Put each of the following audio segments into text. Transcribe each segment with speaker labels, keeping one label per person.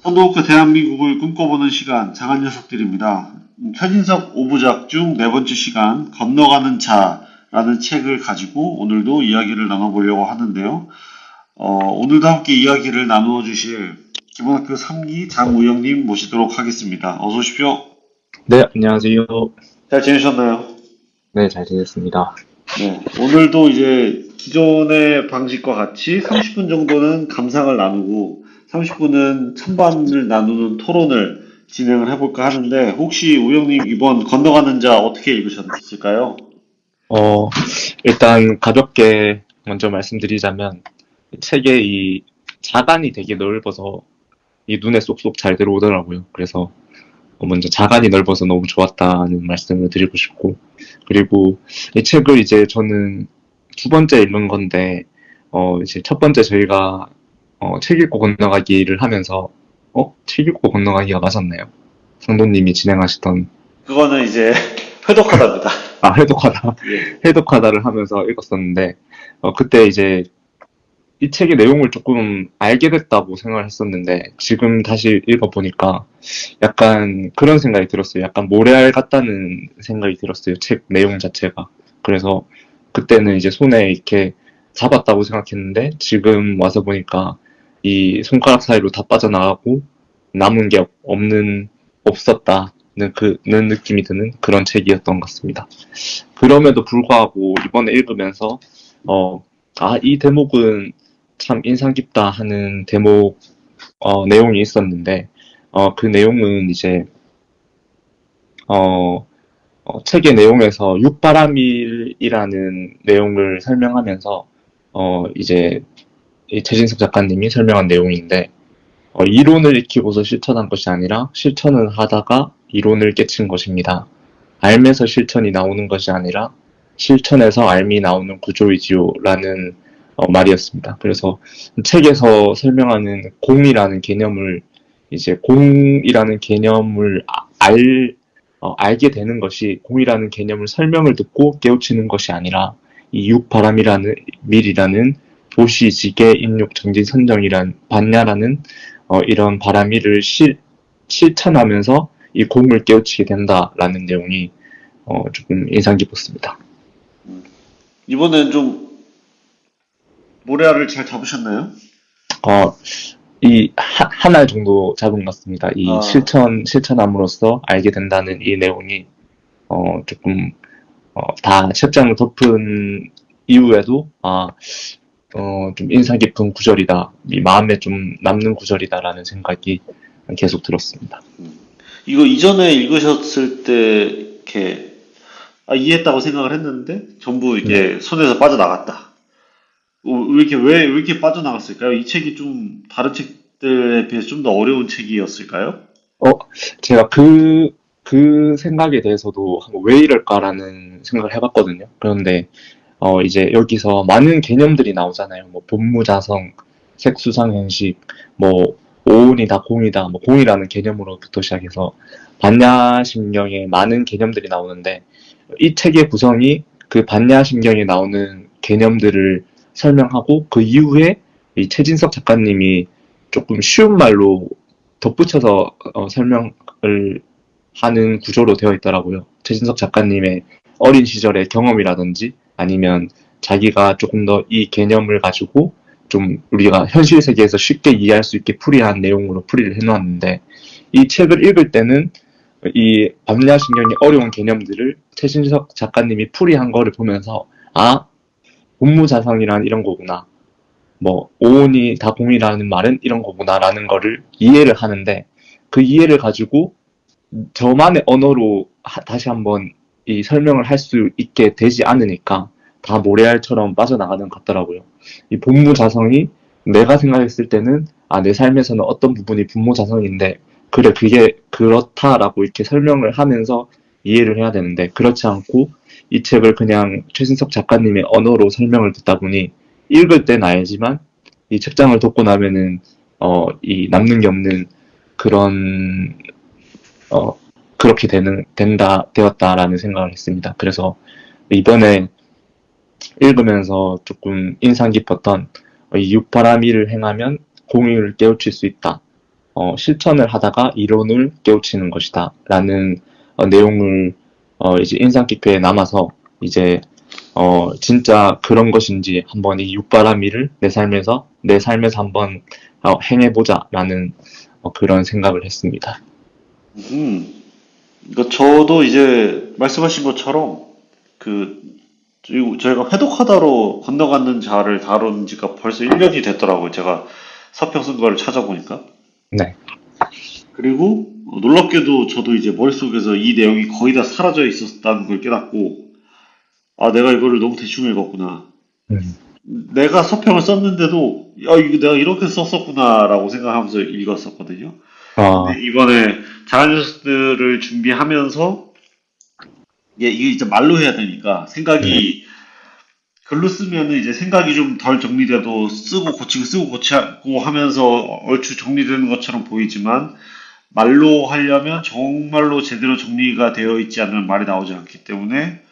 Speaker 1: 선도국 대한민국을 꿈꿔보는 시간, 장한 녀석들입니다. 최진석 5부작 중 네 번째 시간, 건너가는 자라는 책을 가지고 오늘도 이야기를 나눠보려고 하는데요. 오늘도 함께 이야기를 나누어 주실 기본학교 3기 장우영님 모시도록 하겠습니다. 어서 오십시오.
Speaker 2: 네, 안녕하세요.
Speaker 1: 잘 지내셨나요?
Speaker 2: 네, 잘 지냈습니다.
Speaker 1: 네, 오늘도 이제 기존의 방식과 같이 30분 정도는 감상을 나누고 30분은 찬반을 나누는 토론을 진행을 해볼까 하는데 혹시 우영님 이번 건너가는 자 어떻게 읽으셨을까요?
Speaker 2: 어, 일단 가볍게 먼저 말씀드리자면, 이 책의 이 자간이 되게 넓어서 이 눈에 쏙쏙 잘 들어오더라고요. 그래서 먼저 자간이 넓어서 너무 좋았다는 말씀을 드리고 싶고, 그리고 이 책을 이제 저는 두 번째 읽는 건데, 이제 첫 번째 저희가 책 읽고 건너가기를 하면서, 책 읽고 건너가기가 맞았나요? 상도님이 진행하시던
Speaker 1: 그거는 이제 회독하답니다.
Speaker 2: 해독하다,
Speaker 1: 예.
Speaker 2: 해독하다를 하면서 읽었었는데, 그때 이제 이 책의 내용을 조금 알게 됐다고 생각을 했었는데, 지금 다시 읽어보니까 약간 그런 생각이 들었어요. 약간 모래알 같다는 생각이 들었어요. 책 내용 자체가. 그래서 그때는 이제 손에 이렇게 잡았다고 생각했는데, 지금 와서 보니까 이 손가락 사이로 다 빠져나가고, 남은 게 없었다는 는 느낌이 드는 그런 책이었던 것 같습니다. 그럼에도 불구하고 이번에 읽으면서 어, 이 대목은 참 인상 깊다 하는 대목 내용이 있었는데 그 내용은 이제 어, 책의 내용에서 육바라밀이라는 내용을 설명하면서 이제 이 최진석 작가님이 설명한 내용인데 이론을 익히고서 실천한 것이 아니라 실천을 하다가 이론을 깨친 것입니다. 알면서 실천이 나오는 것이 아니라 실천에서 알미 나오는 구조이지요 라는 말이었습니다. 그래서 책에서 설명하는 공이라는 개념을 이제 공이라는 개념을 알게 되는 것이 공이라는 개념을 설명을 듣고 깨우치는 것이 아니라 이 육바람이라는 밀이라는 도시, 지계, 인육, 정진, 선정이란 반야라는 이런 바람이를 실천하면서 이 공을 깨우치게 된다라는 내용이 조금 인상 깊었습니다.
Speaker 1: 이번엔 좀 모래알을 잘 잡으셨나요?
Speaker 2: 어, 한 알 정도 잡은 것 같습니다. 이
Speaker 1: 아,
Speaker 2: 실천함으로써 알게 된다는 이 내용이, 조금, 다 책장을 덮은 이후에도, 좀 인상 깊은 구절이다. 이 마음에 좀 남는 구절이다라는 생각이 계속 들었습니다.
Speaker 1: 이거 이전에 읽으셨을 때 이렇게 이해했다고 생각을 했는데 전부
Speaker 2: 네.
Speaker 1: 이게 손에서 빠져나갔다. 왜 이렇게 빠져나갔을까요? 이 책이 좀 다른 책들에 비해서 좀 더 어려운 책이었을까요?
Speaker 2: 어, 제가 그 생각에 대해서도 한번 왜 이럴까라는 생각을 해봤거든요. 그런데, 이제 여기서 많은 개념들이 나오잖아요. 뭐, 본무자성, 색수상현식, 뭐, 오온이다, 공이다, 뭐, 공이라는 개념으로부터 시작해서 반야심경에 많은 개념들이 나오는데, 이 책의 구성이 그 반야심경에 나오는 개념들을 설명하고, 그 이후에 이 최진석 작가님이 조금 쉬운 말로 덧붙여서 설명을 하는 구조로 되어 있더라고요. 최진석 작가님의 어린 시절의 경험이라든지 아니면 자기가 조금 더 이 개념을 가지고 좀 우리가 현실 세계에서 쉽게 이해할 수 있게 풀이한 내용으로 풀이를 해놓았는데 이 책을 읽을 때는 이 반야신경의 어려운 개념들을 최진석 작가님이 풀이한 거를 보면서 본무자성이란 이런 거구나. 뭐 오온이 다 공이라는 말은 이런 거구나라는 거를 이해를 하는데 그 이해를 가지고 저만의 언어로 다시 한번 이 설명을 할 수 있게 되지 않으니까 다 모래알처럼 빠져나가는 것 같더라고요. 이 본무자성이 내가 생각했을 때는 내 삶에서는 어떤 부분이 분모자성인데 그래 그게 그렇다라고 이렇게 설명을 하면서 이해를 해야 되는데 그렇지 않고 이 책을 그냥 최신석 작가님의 언어로 설명을 듣다 보니 읽을 땐 알지만 이 책장을 덮고 나면은 이 남는 게 없는 그런 어, 그렇게 되었다라는 생각을 했습니다. 그래서 이번에 읽으면서 조금 인상 깊었던 이 육바라밀을 행하면 공익을 깨우칠 수 있다. 실천을 하다가 이론을 깨우치는 것이다. 라는 내용을 이제 인상 깊게 남아서 이제 진짜 그런 것인지 한번 이 육바라밀을 내 삶에서 한번 행해보자라는 그런 생각을 했습니다.
Speaker 1: 음, 그러니까 저도 이제 말씀하신 것처럼 그 그리고 저희가 회독하다로 건너가는 자를 다룬 지가 벌써 1년이 됐더라고요. 제가 서평 쓴 거를 찾아보니까.
Speaker 2: 네.
Speaker 1: 그리고 놀랍게도 저도 이제 머릿속에서 이 내용이 거의 다 사라져 있었다는 걸 깨닫고, 아, 내가 이거를 너무 대충 읽었구나.
Speaker 2: 음.
Speaker 1: 내가 서평을 썼는데도, 이거 내가 이렇게 썼었구나라고 생각하면서 읽었었거든요.
Speaker 2: 아,
Speaker 1: 근데 이번에 자간 뉴스들을 준비하면서, 이게 이제 말로 해야 되니까 생각이 글로 쓰면은 이제 생각이 좀 덜 정리돼도 쓰고 고치고 하면서 얼추 정리되는 것처럼 보이지만 말로 하려면 정말로 제대로 정리가 되어 있지 않으면 말이 나오지 않기 때문에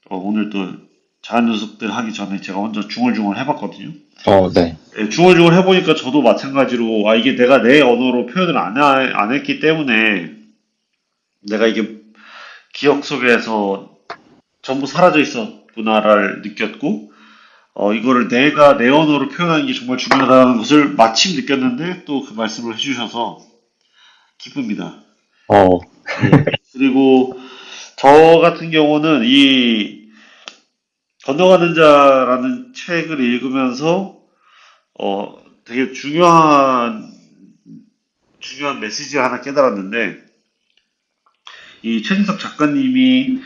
Speaker 1: 오늘 또 자연 연습들 하기 전에 제가 혼자 중얼중얼 해봤거든요.
Speaker 2: 네.
Speaker 1: 예, 중얼중얼 해보니까 저도 마찬가지로 이게 내가 내 언어로 표현을 안 했기 때문에 내가 이게 기억 속에서 전부 사라져 있었구나를 느꼈고 이거를 내가 내 언어로 표현하는 게 정말 중요하다는 것을 마침 느꼈는데 또 그 말씀을 해주셔서 기쁩니다.
Speaker 2: 어,
Speaker 1: 예. 그리고 저 같은 경우는 이 건너가는 자라는 책을 읽으면서 되게 중요한 메시지를 하나 깨달았는데 이 최진석 작가님이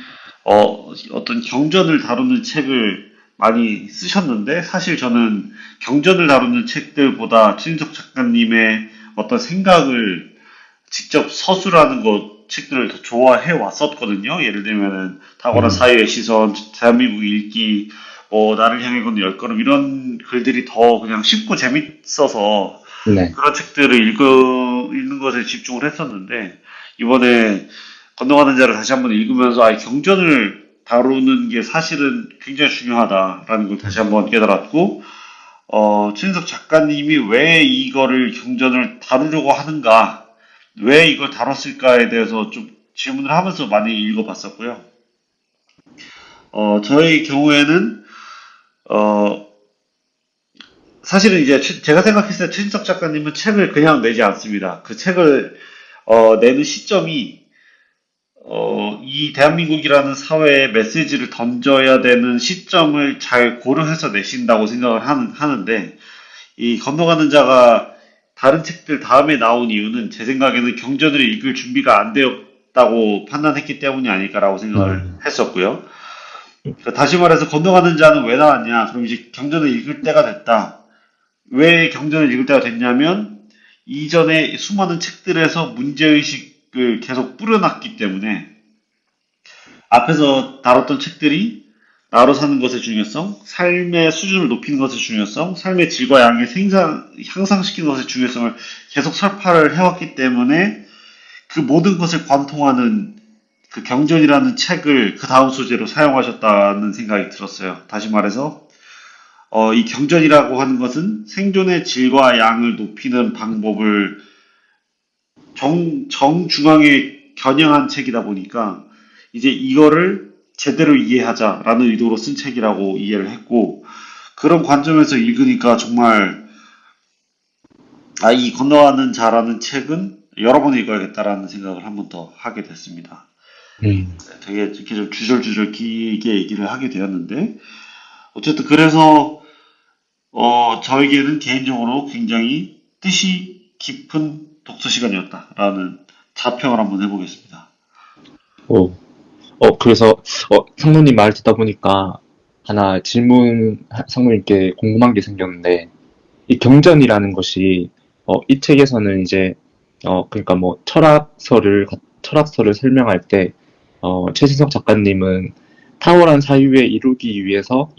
Speaker 1: 어떤 경전을 다루는 책을 많이 쓰셨는데 사실 저는 경전을 다루는 책들보다 최진석 작가님의 어떤 생각을 직접 서술하는 책들을 더 좋아해 왔었거든요. 예를 들면은 탁월한 사회의 시선, 대한민국 읽기, 나를 향해 걷는 열 걸음 이런 글들이 더 그냥 쉽고 재밌어서
Speaker 2: 네.
Speaker 1: 그런 책들을 읽는 것에 집중을 했었는데 이번에 건너가는 자를 다시 한번 읽으면서 경전을 다루는 게 사실은 굉장히 중요하다라는 걸 다시 한번 깨달았고 최인석 작가님이 왜 이거를 경전을 다루려고 하는가 왜 이걸 다뤘을까에 대해서 좀 질문을 하면서 많이 읽어봤었고요. 저의 경우에는, 사실은 이제 제가 생각했을 때 최진석 작가님은 책을 그냥 내지 않습니다. 그 책을, 내는 시점이, 이 대한민국이라는 사회에 메시지를 던져야 되는 시점을 잘 고려해서 내신다고 생각을 하는데, 이 건너가는 자가 다른 책들 다음에 나온 이유는 제 생각에는 경전을 읽을 준비가 안 되었다고 판단했기 때문이 아닐까라고 생각을 했었고요. 그러니까 다시 말해서 건너가는 자는 왜 나왔냐? 그럼 이제 경전을 읽을 때가 됐다. 왜 경전을 읽을 때가 됐냐면 이전에 수많은 책들에서 문제의식을 계속 뿌려놨기 때문에 앞에서 다뤘던 책들이 나로 사는 것의 중요성, 삶의 수준을 높이는 것의 중요성, 삶의 질과 양을 향상시키는 것의 중요성을 계속 설파를 해왔기 때문에 그 모든 것을 관통하는 그 경전이라는 책을 그 다음 소재로 사용하셨다는 생각이 들었어요. 다시 말해서 이 경전이라고 하는 것은 생존의 질과 양을 높이는 방법을 정중앙에 겨냥한 책이다 보니까 이제 이거를 제대로 이해하자라는 의도로 쓴 책이라고 이해를 했고 그런 관점에서 읽으니까 정말 이 건너가는 자라는 책은 여러 번 읽어야겠다라는 생각을 한 번 더 하게 됐습니다. 되게 이렇게 좀 주절주절 길게 얘기를 하게 되었는데 어쨌든 그래서 저에게는 개인적으로 굉장히 뜻이 깊은 독서 시간이었다라는 자평을 한번 해보겠습니다.
Speaker 2: 오. 그래서, 상무님 말 듣다 보니까 하나 상무님께 궁금한 게 생겼는데, 이 경전이라는 것이, 이 책에서는 이제, 그러니까 뭐, 철학서를 설명할 때, 최진석 작가님은 탁월한 사유에 이르기 위해서,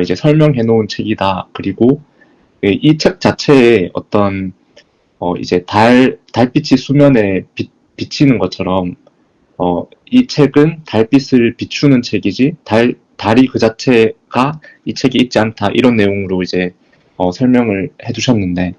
Speaker 2: 이제 설명해 놓은 책이다. 그리고 이 책 자체에 어떤, 이제 달빛이 수면에 비치는 것처럼, 이 책은 달빛을 비추는 책이지, 달이 그 자체가 이 책이 있지 않다. 이런 내용으로 이제, 설명을 해주셨는데,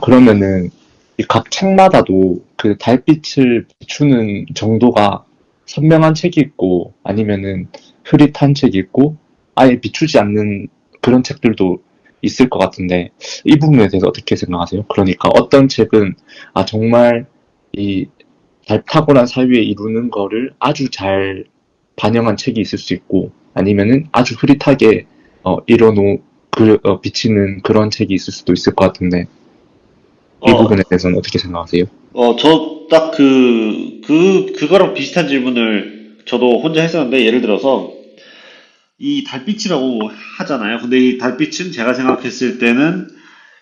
Speaker 2: 그러면은, 이 각 책마다도 그 달빛을 비추는 정도가 선명한 책이 있고 아니면은 흐릿한 책이 있고 아예 비추지 않는 그런 책들도 있을 것 같은데 이 부분에 대해서 어떻게 생각하세요? 그러니까 어떤 책은 아 정말 이 탁월한 사유에 이루는 거를 아주 잘 반영한 책이 있을 수 있고 아니면은 아주 흐릿하게 비치는 그런 책이 있을 수도 있을 것 같은데 이
Speaker 1: 어,
Speaker 2: 부분에 대해서는 어떻게 생각하세요?
Speaker 1: 저 딱 그거랑 비슷한 질문을 저도 혼자 했었는데, 예를 들어서, 이 달빛이라고 하잖아요. 근데 이 달빛은 제가 생각했을 때는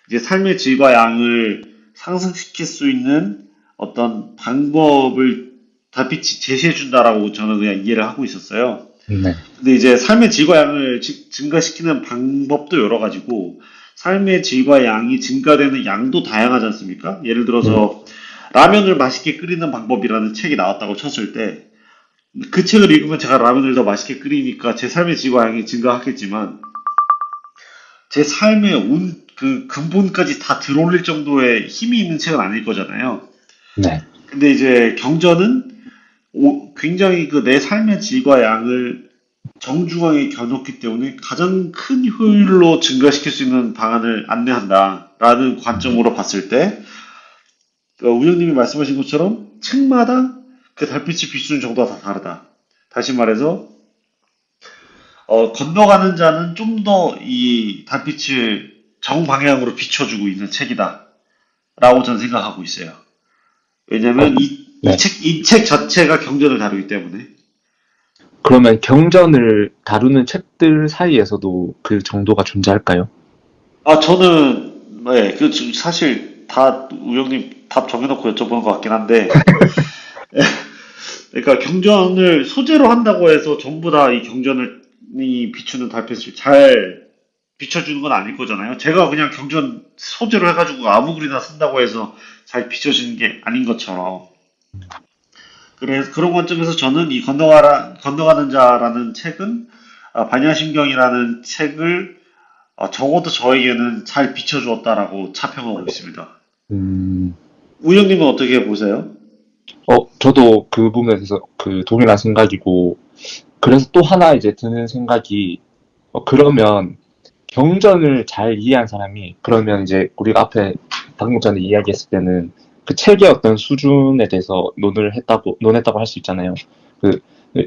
Speaker 1: 이제 삶의 질과 양을 상승시킬 수 있는 어떤 방법을 달빛이 제시해 준다라고 저는 그냥 이해를 하고 있었어요.
Speaker 2: 네,
Speaker 1: 근데 이제 삶의 질과 양을 증가시키는 방법도 여러 가지고, 삶의 질과 양이 증가되는 양도 다양하지 않습니까? 예를
Speaker 2: 음,
Speaker 1: 들어서 라면을 맛있게 끓이는 방법이라는 책이 나왔다고 쳤을 때, 그 책을 읽으면 제가 라면을 더 맛있게 끓이니까 제 삶의 질과 양이 증가하겠지만, 제 삶의 그 근본까지 다 들어올릴 정도의 힘이 있는 책은 아닐 거잖아요.
Speaker 2: 네,
Speaker 1: 근데 이제 경전은 굉장히 그 내 삶의 질과 양을 정중하게 겨눴기 때문에 가장 큰 효율로 증가시킬 수 있는 방안을 안내한다라는 관점으로 봤을 때, 운영님이 말씀하신 것처럼 책마다 그 달빛이 비추는 정도가 다 다르다. 다시 말해서 건너가는 자는 좀 더 이 달빛을 정방향으로 비춰주고 있는 책이다. 라고 저는 생각하고 있어요.
Speaker 2: 어,
Speaker 1: 왜냐면
Speaker 2: 네.
Speaker 1: 이 책 자체가 경전을 다루기 때문에.
Speaker 2: 그러면 경전을 다루는 책들 사이에서도 그 정도가 존재할까요?
Speaker 1: 저는, 네, 사실 다 우영님 답 정해놓고 여쭤보는 것 같긴 한데, 그러니까 경전을 소재로 한다고 해서 전부 다 이 경전을, 이 비추는 달빛을 잘 비춰주는 건 아닐 거잖아요. 제가 그냥 경전 소재로 해가지고 아무 글이나 쓴다고 해서 잘 비춰지는 게 아닌 것처럼. 그래서 그런 관점에서 저는 이 건너가는 자라는 책은 반야심경이라는 책을 적어도 저에게는 잘 비춰주었다라고 차평하고 있습니다.
Speaker 2: 음,
Speaker 1: 우영님은 어떻게 보세요?
Speaker 2: 저도 그 부분에 대해서 그 동일한 생각이고, 그래서 또 하나 이제 드는 생각이, 그러면 경전을 잘 이해한 사람이, 그러면 이제 우리가 앞에 방금 전에 이야기했을 때는 그 책의 어떤 수준에 대해서 논했다고 할 수 있잖아요. 그,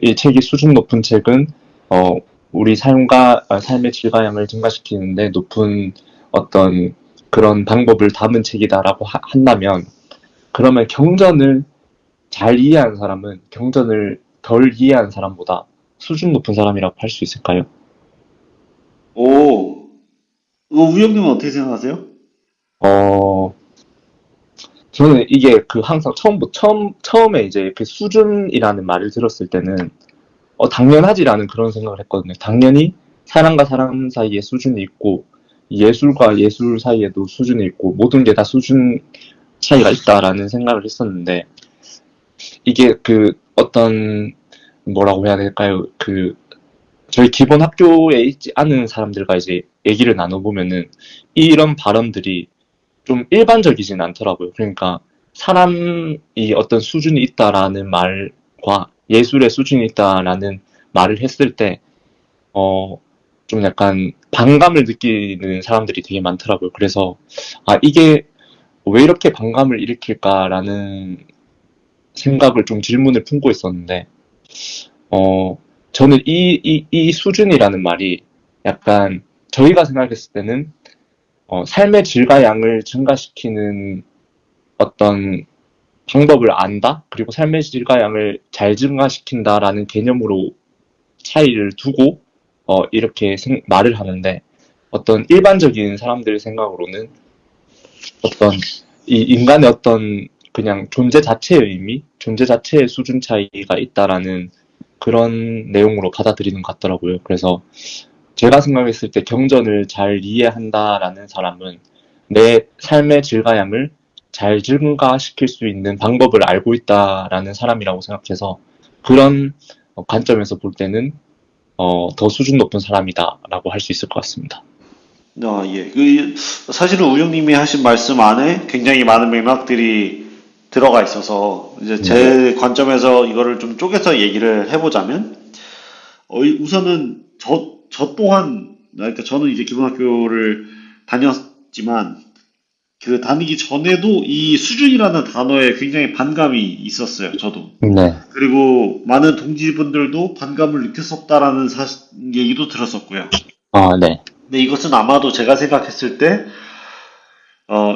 Speaker 2: 이 책이 수준 높은 책은, 어, 우리 삶의 질과양을 증가시키는데 높은 어떤 그런 방법을 담은 책이다라고 한다면, 그러면 경전을 잘 이해한 사람은 경전을 덜 이해한 사람보다 수준 높은 사람이라고 할 수 있을까요?
Speaker 1: 오, 우영님은 어떻게 생각하세요?
Speaker 2: 어, 저는 이게 그 항상 처음에 이제 그 수준이라는 말을 들었을 때는, 당연하지라는 그런 생각을 했거든요. 당연히 사람과 사람 사이에 수준이 있고, 예술과 예술 사이에도 수준이 있고, 모든 게 다 수준 차이가 있다라는 생각을 했었는데, 이게 뭐라고 해야 될까요? 저희 기본 학교에 있지 않은 사람들과 이제 얘기를 나눠보면은, 이런 발언들이 좀 일반적이진 않더라고요. 그러니까 사람이 어떤 수준이 있다라는 말과 예술의 수준이 있다라는 말을 했을 때, 어, 좀 약간 반감을 느끼는 사람들이 되게 많더라고요. 그래서, 이게 왜 이렇게 반감을 일으킬까라는 생각을 좀 질문을 품고 있었는데, 어, 저는 이 수준이라는 말이 약간 저희가 생각했을 때는, 삶의 질과 양을 증가시키는 어떤 방법을 안다? 그리고 삶의 질과 양을 잘 증가시킨다라는 개념으로 차이를 두고, 이렇게 말을 하는데, 어떤 일반적인 사람들 생각으로는 어떤 이 인간의 어떤 그냥 존재 자체의 의미, 존재 자체의 수준 차이가 있다라는 그런 내용으로 받아들이는 것 같더라고요. 그래서 제가 생각했을 때 경전을 잘 이해한다라는 사람은 내 삶의 질과 양을 잘 증가시킬 수 있는 방법을 알고 있다라는 사람이라고 생각해서 그런 관점에서 볼 때는 더 수준 높은 사람이다라고 할 수 있을 것 같습니다.
Speaker 1: 예. 사실은 우영님이 하신 말씀 안에 굉장히 많은 맥락들이 들어가 있어서, 이제
Speaker 2: 네,
Speaker 1: 제 관점에서 이거를 좀 쪼개서 얘기를 해보자면, 우선은 저 또한, 그러니까 저는 이제 기본학교를 다녔지만, 그 다니기 전에도 이 수준이라는 단어에 굉장히 반감이 있었어요, 저도.
Speaker 2: 네,
Speaker 1: 그리고 많은 동지분들도 반감을 느꼈었다라는 얘기도 들었었고요.
Speaker 2: 아, 네,
Speaker 1: 근데 이것은 아마도 제가 생각했을 때,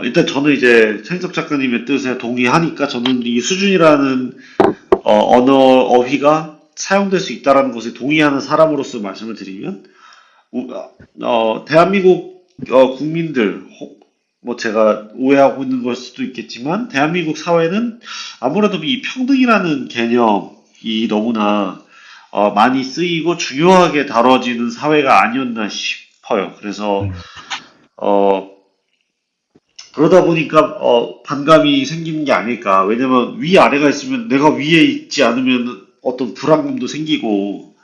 Speaker 1: 일단 저는 이제 최인석 작가님의 뜻에 동의하니까 저는 이 수준이라는 언어, 어휘가 사용될 수 있다라는 것에 동의하는 사람으로서 말씀을 드리면, 대한민국 국민들, 뭐 제가 오해하고 있는 걸 수도 있겠지만, 대한민국 사회는 아무래도 이 평등이라는 개념이 너무나 많이 쓰이고 중요하게 다뤄지는 사회가 아니었나 싶어요. 그래서
Speaker 2: 음,
Speaker 1: 어, 그러다 보니까 반감이 생기는 게 아닐까. 왜냐면 위아래가 있으면 내가 위에 있지 않으면 어떤 불안감도 생기고,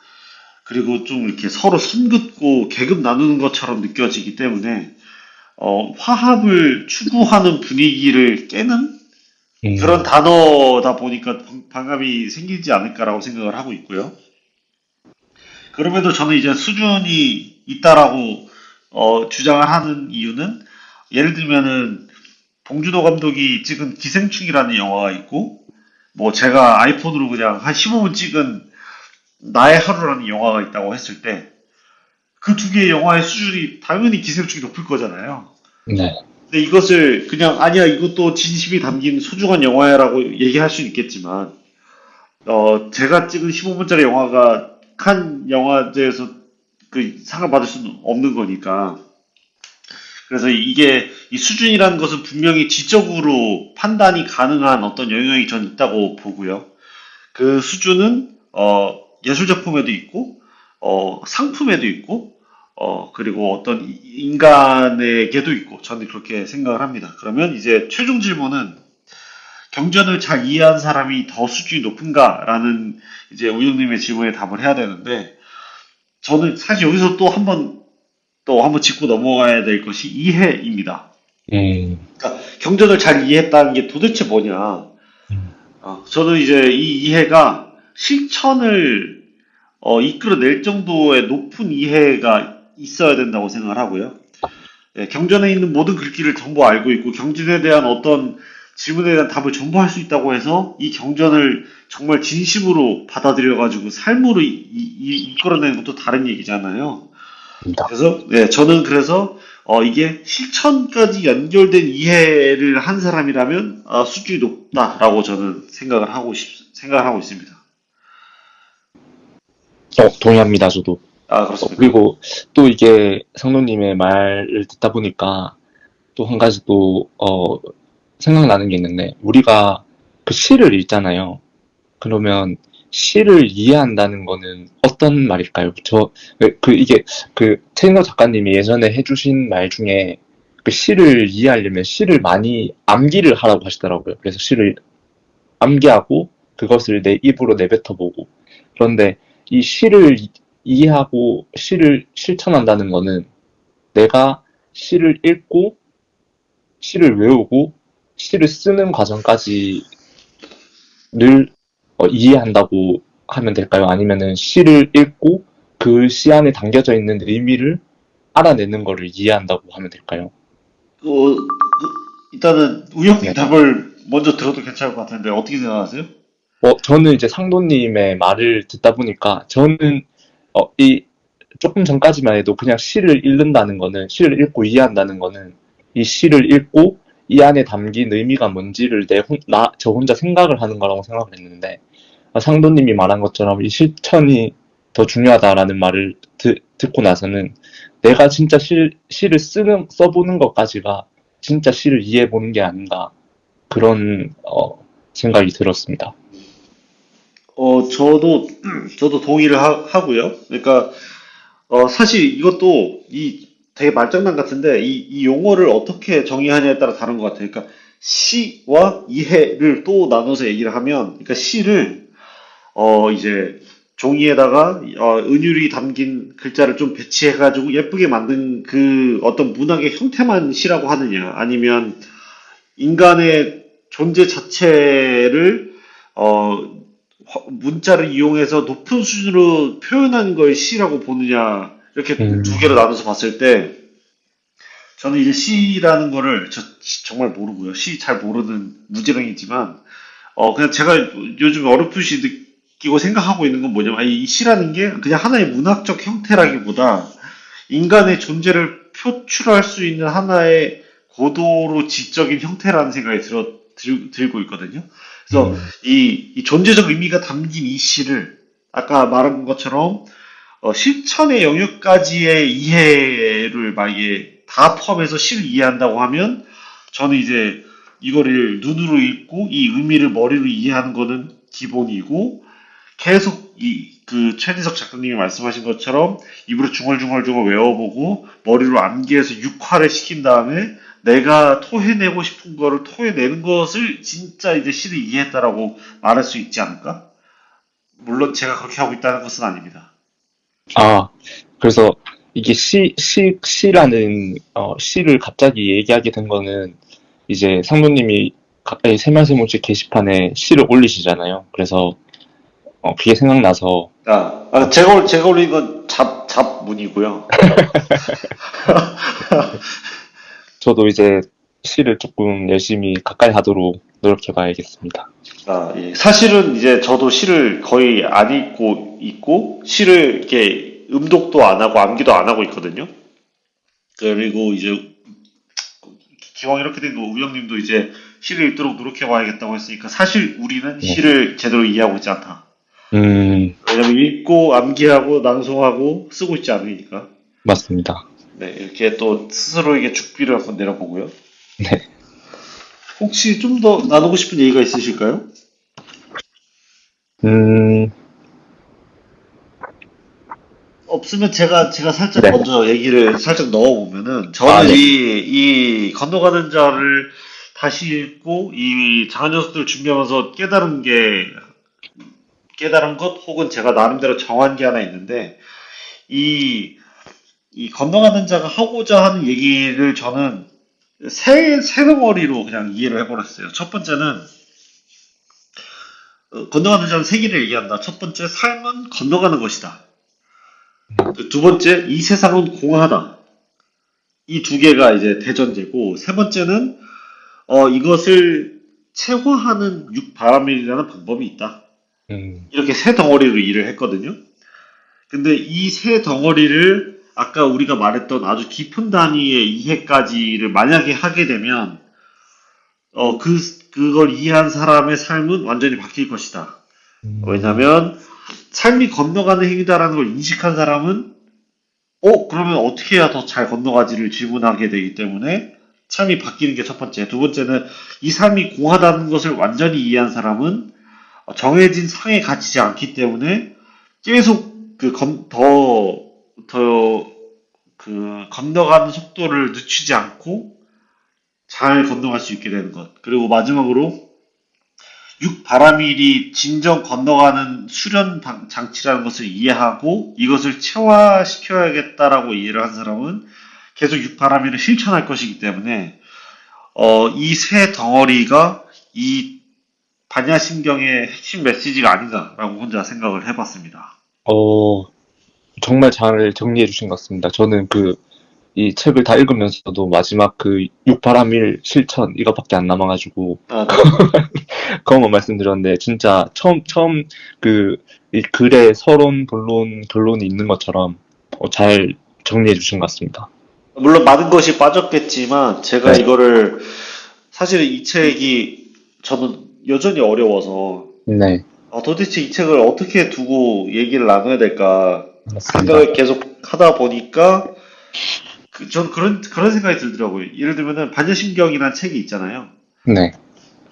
Speaker 1: 그리고 좀 이렇게 서로 선 긋고 계급 나누는 것처럼 느껴지기 때문에 화합을 추구하는 분위기를 깨는 그런
Speaker 2: 음,
Speaker 1: 단어다 보니까 반감이 생기지 않을까라고 생각을 하고 있고요. 그럼에도 저는 이제 수준이 있다라고 주장을 하는 이유는, 예를 들면은 봉준호 감독이 찍은 기생충이라는 영화가 있고, 뭐 제가 아이폰으로 그냥 한 15분 찍은 나의 하루라는 영화가 있다고 했을 때, 그 두 개의 영화의 수준이 당연히 기생충이 높을 거잖아요.
Speaker 2: 네,
Speaker 1: 근데 이것을 그냥 아니야, 이것도 진심이 담긴 소중한 영화야라고 얘기할 수는 있겠지만, 제가 찍은 15분짜리 영화가 칸 영화제에서 그 상을 받을 수는 없는 거니까. 그래서 이게 이 수준이라는 것은 분명히 지적으로 판단이 가능한 어떤 영역이 전 있다고 보고요. 그 수준은 예술 작품에도 있고, 상품에도 있고, 그리고 어떤 인간에게도 있고, 저는 그렇게 생각을 합니다. 그러면 이제 최종 질문은, 경전을 잘 이해한 사람이 더 수준이 높은가라는 이제 우영님의 질문에 답을 해야 되는데, 저는 사실 여기서 또 한번 짚고 넘어가야 될 것이 이해입니다.
Speaker 2: 음,
Speaker 1: 그러니까 경전을 잘 이해했다는 게 도대체 뭐냐?
Speaker 2: 음,
Speaker 1: 저는 이제 이 이해가 실천을 이끌어낼 정도의 높은 이해가 있어야 된다고 생각을 하고요. 예, 경전에 있는 모든 글귀를 전부 알고 있고, 경전에 대한 어떤 질문에 대한 답을 전부 할 수 있다고 해서 이 경전을 정말 진심으로 받아들여가지고 삶으로 이끌어내는 것도 다른 얘기잖아요.
Speaker 2: 입니다.
Speaker 1: 그래서 네, 저는 그래서 이게 실천까지 연결된 이해를 한 사람이라면 수준이 높다라고 저는 생각을 하고 있습니다.
Speaker 2: 동의합니다, 저도.
Speaker 1: 그렇습니까?
Speaker 2: 그리고 또 이게 성노님의 말을 듣다 보니까 또 한 가지 또, 생각나는 게 있는데, 우리가 그 시를 읽잖아요. 그러면 시를 이해한다는 거는 어떤 말일까요? 이게, 최인호 작가님이 예전에 해주신 말 중에 그 시를 이해하려면 시를 많이 암기를 하라고 하시더라고요. 그래서 시를 암기하고 그것을 내 입으로 내뱉어보고. 그런데 이 시를 이해하고 시를 실천한다는 거는 내가 시를 읽고 시를 외우고 시를 쓰는 과정까지를 이해한다고 하면 될까요? 아니면은 시를 읽고 그 시 안에 담겨져 있는 의미를 알아내는 거를 이해한다고 하면 될까요?
Speaker 1: 일단은 우영님
Speaker 2: 네.
Speaker 1: 답을 먼저 들어도 괜찮을 것 같은데 어떻게 생각하세요?
Speaker 2: 저는 이제 상도님의 말을 듣다 보니까 저는 이 조금 전까지만 해도 그냥 시를 읽는다는 거는 시를 읽고 이해한다는 거는 이 시를 읽고 이 안에 담긴 의미가 뭔지를 저 혼자 생각을 하는 거라고 생각을 했는데 상도님이 말한 것처럼 이 실천이 더 중요하다라는 말을 듣고 나서는 내가 진짜 시를 써보는 것까지가 진짜 시를 이해해보는 게 아닌가 그런 생각이 들었습니다.
Speaker 1: 저도 동의를 하고요. 그러니까 사실 이것도 되게 말장난 같은데, 이 용어를 어떻게 정의하냐에 따라 다른 것 같아요. 그러니까 시와 이해를 또 나눠서 얘기를 하면, 그러니까 시를 이제 종이에다가 은율이 담긴 글자를 좀 배치해가지고 예쁘게 만든 그 어떤 문학의 형태만 시라고 하느냐, 아니면 인간의 존재 자체를 문자를 이용해서 높은 수준으로 표현한 걸 시라고 보느냐, 이렇게 두 개로
Speaker 2: 음,
Speaker 1: 나눠서 봤을 때 저는 이제 시라는 거를 정말 모르고요. 시 잘 모르는 무지랭이지만 그냥 제가 요즘 어렴풋이 느끼고 생각하고 있는 건 뭐냐면, 아니, 이 시라는 게 그냥 하나의 문학적 형태라기보다 인간의 존재를 표출할 수 있는 하나의 고도로 지적인 형태라는 생각이 들고 있거든요. 그래서
Speaker 2: 음,
Speaker 1: 이 존재적 의미가 담긴 이 시를 아까 말한 것처럼 실천의 영역까지의 이해를 만약에 다 포함해서 시를 이해한다고 하면 저는 이제 이거를 눈으로 읽고 이 의미를 머리로 이해하는 거는 기본이고, 계속 그 최진석 작가님이 말씀하신 것처럼 입으로 중얼중얼중얼 외워보고 머리로 암기해서 육화를 시킨 다음에 내가 토해내고 싶은 거를 토해내는 것을 진짜 이제 시를 이해했다라고 말할 수 있지 않을까? 물론 제가 그렇게 하고 있다는 것은 아닙니다.
Speaker 2: 아, 그래서 이게 시라는, 시를 갑자기 얘기하게 된 거는 이제 상무님이 가까이 세말세모지 게시판에 시를 올리시잖아요. 그래서, 그게 생각나서,
Speaker 1: 제가 올린 건 잡문이고요.
Speaker 2: 저도 이제 시를 조금 열심히 가까이 하도록 노력해 봐야겠습니다.
Speaker 1: 예. 사실은 이제 저도 시를 거의 안 읽고 있고, 시를 이렇게 음독도 안 하고 암기도 안 하고 있거든요. 그리고 이제 기왕 이렇게 된 거 우영님도 이제 시를 읽도록 노력해 봐야겠다고 했으니까, 사실 우리는
Speaker 2: 네.
Speaker 1: 시를 제대로 이해하고 있지 않다.
Speaker 2: 음,
Speaker 1: 왜냐면 읽고 암기하고 낭송하고 쓰고 있지 않으니까.
Speaker 2: 맞습니다.
Speaker 1: 네, 이렇게 또 스스로에게 죽비를 한번 내려보고요.
Speaker 2: 네.
Speaker 1: 혹시 좀 더 나누고 싶은 얘기가 있으실까요?
Speaker 2: 음,
Speaker 1: 없으면 제가 살짝
Speaker 2: 네.
Speaker 1: 먼저 얘기를 살짝 넣어보면은,
Speaker 2: 아,
Speaker 1: 저는
Speaker 2: 네.
Speaker 1: 이 건너가는 자를 다시 읽고 이 장한 녀석들을 준비하면서 깨달은 것, 혹은 제가 나름대로 정한 게 하나 있는데, 이, 이 건너가는 자가 하고자 하는 얘기를 저는 세 덩어리로 그냥 이해를 해버렸어요. 첫 번째는, 건너가는 자는 세 개를 얘기한다. 첫 번째, 삶은 건너가는 것이다. 두 번째, 이 세상은 공하다. 이 두 개가 이제 대전제고, 세 번째는 이것을 체화하는 육바라밀이라는 방법이 있다.
Speaker 2: 음,
Speaker 1: 이렇게 세 덩어리로 일을 했거든요. 근데 이 세 덩어리를 아까 우리가 말했던 아주 깊은 단위의 이해까지를 만약에 하게 되면 그걸 이해한 사람의 삶은 완전히 바뀔 것이다.
Speaker 2: 음,
Speaker 1: 왜냐하면 삶이 건너가는 행위다라는 걸 인식한 사람은 그러면 어떻게 해야 더 잘 건너가지를 질문하게 되기 때문에 삶이 바뀌는 게 첫 번째. 두 번째는 이 삶이 공하다는 것을 완전히 이해한 사람은 정해진 상에 갇히지 않기 때문에 계속 건너가는 속도를 늦추지 않고 잘 건너갈 수 있게 되는 것. 그리고 마지막으로 육바라밀이 진정 건너가는 수련 장치라는 것을 이해하고 이것을 체화시켜야겠다라고 이해를 한 사람은 계속 육바라밀을 실천할 것이기 때문에 이 세 덩어리가 이 반야심경의 핵심 메시지가 아닌가라고 혼자 생각을 해봤습니다.
Speaker 2: 어, 정말 잘 정리해 주신 것 같습니다. 저는 이 책을 다 읽으면서도 마지막 육바라밀 실천, 이거밖에 안 남아가지고,
Speaker 1: 네.
Speaker 2: 그것만 말씀드렸는데, 진짜 처음 이 글에 서론, 본론, 결론이 있는 것처럼, 잘 정리해 주신 것 같습니다.
Speaker 1: 물론 많은 것이 빠졌겠지만 제가
Speaker 2: 네.
Speaker 1: 이거를, 사실 이 책이 저는 여전히 어려워서
Speaker 2: 네.
Speaker 1: 도대체 이 책을 어떻게 두고 얘기를 나눠야 될까
Speaker 2: 맞습니다.
Speaker 1: 생각을 계속 하다 보니까 전 그런 생각이 들더라고요. 예를 들면은 반야심경이라는 책이 있잖아요.
Speaker 2: 네.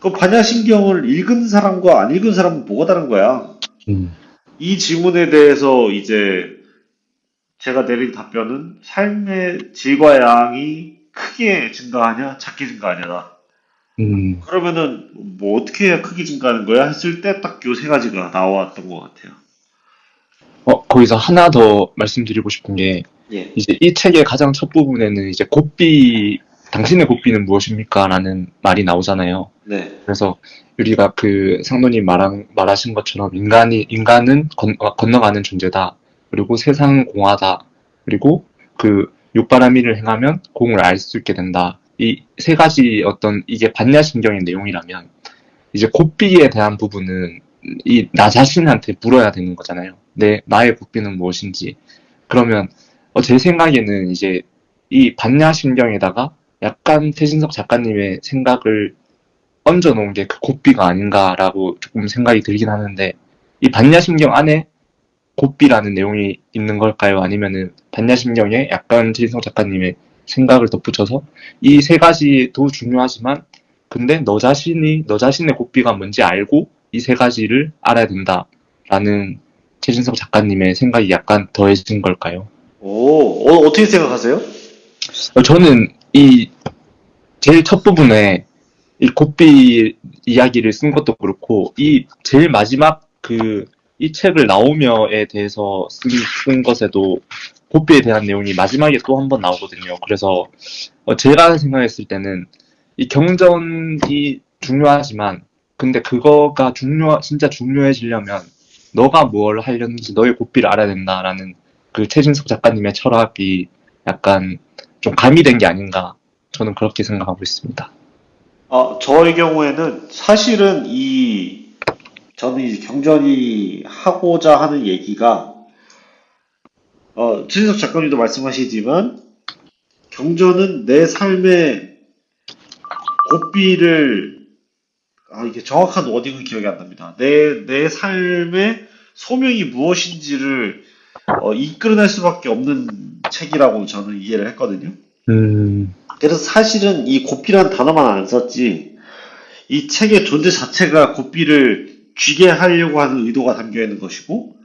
Speaker 1: 그 반야심경을 읽은 사람과 안 읽은 사람은 뭐가 다른 거야?
Speaker 2: 음,
Speaker 1: 이 질문에 대해서 이제 제가 내린 답변은 삶의 질과 양이 크게 증가하냐, 작게 증가하냐다.
Speaker 2: 음,
Speaker 1: 그러면은 뭐 어떻게 해야 크게 증가하는 거야 했을 때 딱 요 세 가지가 나왔던 것 같아요.
Speaker 2: 거기서 하나 더 말씀드리고 싶은 게,
Speaker 3: 예.
Speaker 2: 이제 이 책의 가장 첫 부분에는 이제 당신의 고삐는 무엇입니까? 라는 말이 나오잖아요.
Speaker 3: 네.
Speaker 2: 그래서 우리가 그 상도님 말하신 것처럼 인간은 건너가는 존재다. 그리고 세상은 공하다. 그리고 그 육바라밀을 행하면 공을 알 수 있게 된다. 이 세 가지 이게 반야신경의 내용이라면, 이제 고삐에 대한 부분은 나 자신한테 물어야 되는 거잖아요. 나의 고삐는 무엇인지. 그러면 제 생각에는 이제 이 반야신경에다가 약간 태진석 작가님의 생각을 얹어 놓은 게 그 고삐가 아닌가라고 조금 생각이 들긴 하는데, 이 반야신경 안에 고삐라는 내용이 있는 걸까요? 아니면은 반야신경에 약간 태진석 작가님의 생각을 덧붙여서 이 세 가지도 중요하지만, 근데 너 자신의 고삐가 뭔지 알고 이 세 가지를 알아야 된다라는 최진석 작가님의 생각이 약간 더해진 걸까요?
Speaker 3: 어떻게 생각하세요?
Speaker 2: 저는 이 제일 첫 부분에 이 고삐 이야기를 쓴 것도 그렇고, 이 제일 마지막 이 책을 나오며에 대해서 쓴 것에도 고삐에 대한 내용이 마지막에 또 한 번 나오거든요. 그래서 제가 생각했을 때는 이 경전이 중요하지만, 근데 그거가 진짜 중요해지려면 너가 뭘 하려는지 너의 고삐를 알아야 된다라는 그 최진석 작가님의 철학이 약간 좀 가미된 게 아닌가, 저는 그렇게 생각하고 있습니다.
Speaker 3: 저의 경우에는 사실은 저는 이 경전이 하고자 하는 얘기가, 최진석 작가님도 말씀하시지만, 경전은 내 삶의 고삐를, 이게 정확한 워딩은 기억이 안 납니다. 내 삶의 소명이 무엇인지를 이끌어낼 수밖에 없는 책이라고 저는 이해를 했거든요. 그래서 사실은 이 고삐라는 단어만 안 썼지, 이 책의 존재 자체가 고삐를 쥐게 하려고 하는 의도가 담겨 있는 것이고,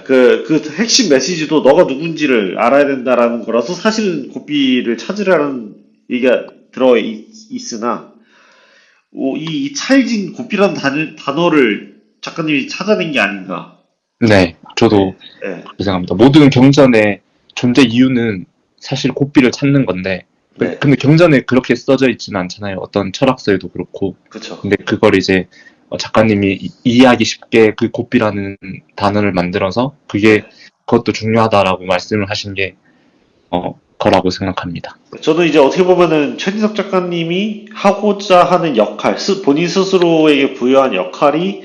Speaker 3: 그 핵심 메시지도 너가 누군지를 알아야 된다라는 거라서 사실은 고삐를 찾으라는 얘기가 들어 있으나, 이 찰진 고삐라는 단어를 작가님이 찾아낸 게 아닌가.
Speaker 2: 네, 저도
Speaker 3: 네.
Speaker 2: 그렇게 생각합니다. 모든 경전의 존재 이유는 사실 고삐를 찾는 건데,
Speaker 3: 네.
Speaker 2: 근데 경전에 그렇게 써져 있지는 않잖아요. 어떤 철학서에도 그렇고.
Speaker 3: 그쵸.
Speaker 2: 근데 그걸 이제 작가님이 이해하기 쉽게 그 고삐라는 단어를 만들어서 그것도 중요하다라고 말씀을 하신 게 거라고 생각합니다.
Speaker 3: 저는 이제 어떻게 보면은 최진석 작가님이 하고자 하는 역할, 본인 스스로에게 부여한 역할이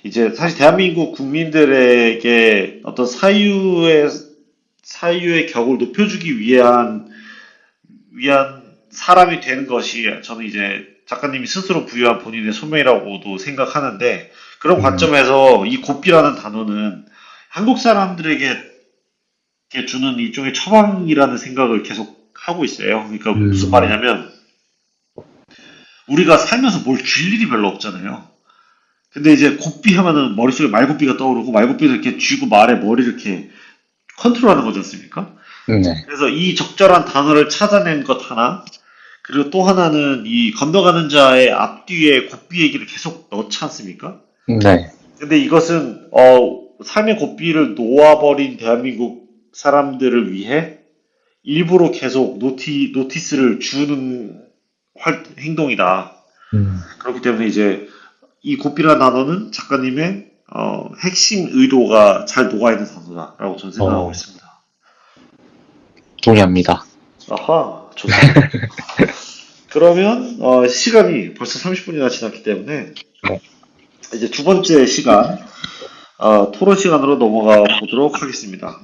Speaker 3: 이제 사실 대한민국 국민들에게 어떤 사유의 격을 높여주기 위한 사람이 되는 것이 저는 이제 작가님이 스스로 부여한 본인의 소명이라고도 생각하는데, 그런 관점에서 이 고삐라는 단어는 한국 사람들에게 주는 일종의 처방이라는 생각을 계속 하고 있어요. 그러니까 무슨 말이냐면, 우리가 살면서 뭘 쥘 일이 별로 없잖아요. 근데 이제 고삐 하면은 머릿속에 말고삐가 떠오르고, 말고삐를 이렇게 쥐고 말에 머리를 이렇게 컨트롤하는 거지 않습니까?
Speaker 2: 네.
Speaker 3: 그래서 이 적절한 단어를 찾아낸 것 하나, 그리고 또 하나는 이 건너가는 자의 앞뒤에 고삐 얘기를 계속 넣지 않습니까?
Speaker 2: 네.
Speaker 3: 근데 이것은 삶의 고삐를 놓아버린 대한민국 사람들을 위해 일부러 계속 노티스를 주는 행동이다. 그렇기 때문에 이제 이 고삐라는 단어는 작가님의 핵심 의도가 잘 녹아있는 단어다라고 저는 생각하고 있습니다.
Speaker 2: 동의합니다.
Speaker 3: 아하, 좋습니다. 그러면 시간이 벌써 30분이나 지났기 때문에 이제 두 번째 시간, 토론 시간으로 넘어가 보도록 하겠습니다.